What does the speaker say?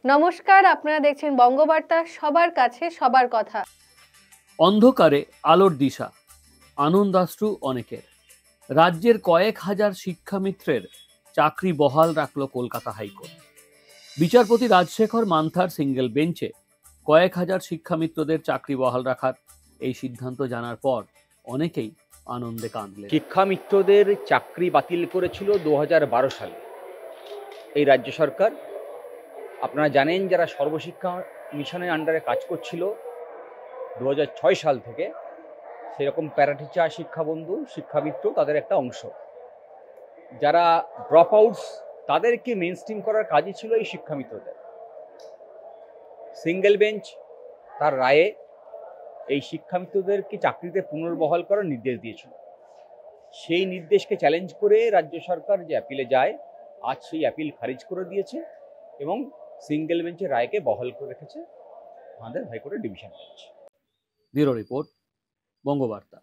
নমস্কার, আপনারা দেখছেন বঙ্গবার্তা, সবার কাছে সবার কথা। অন্ধকারে আলোর দিশা, আনন্দাশ্রু অনেকের। রাজ্যের কয়েক হাজার শিক্ষামিত্রের চাকরি বহাল রাখল কলকাতা হাইকোর্ট। বিচারপতি রাজশেখর মান্থার সিঙ্গেল বেঞ্চে কয়েক হাজার শিক্ষামিত্রদের চাকরি বহাল রাখার এই সিদ্ধান্ত জানার পর অনেকেই আনন্দে কাঁদলেন। শিক্ষামিত্রদের চাকরি বাতিল করেছিল 2012 সালে এই রাজ্য সরকার। আপনারা জানেন, যারা সর্বশিক্ষা মিশনের আন্ডারে কাজ করছিল 2006 সাল থেকে, সেরকম প্যারাটিচার শিক্ষাবন্ধু শিক্ষামিত্র তাদের একটা অংশ। যারা ড্রপ আউটস, তাদেরকে মেন স্ট্রিম করার কাজই ছিল এই শিক্ষামিত্রদের। সিঙ্গেল বেঞ্চ তার রায়ে এই শিক্ষামিত্রদেরকে চাকরিতে পুনর্বহাল করার নির্দেশ দিয়েছিল। সেই নির্দেশকে চ্যালেঞ্জ করে রাজ্য সরকার যে অ্যাপিলে যায়, আজ সেই অ্যাপিল খারিজ করে দিয়েছে এবং সিঙ্গেল বেঞ্চের রায়কে বহাল করে রেখেছে আমাদের হাইকোর্টের division bench. Bureau report, Bangabarta.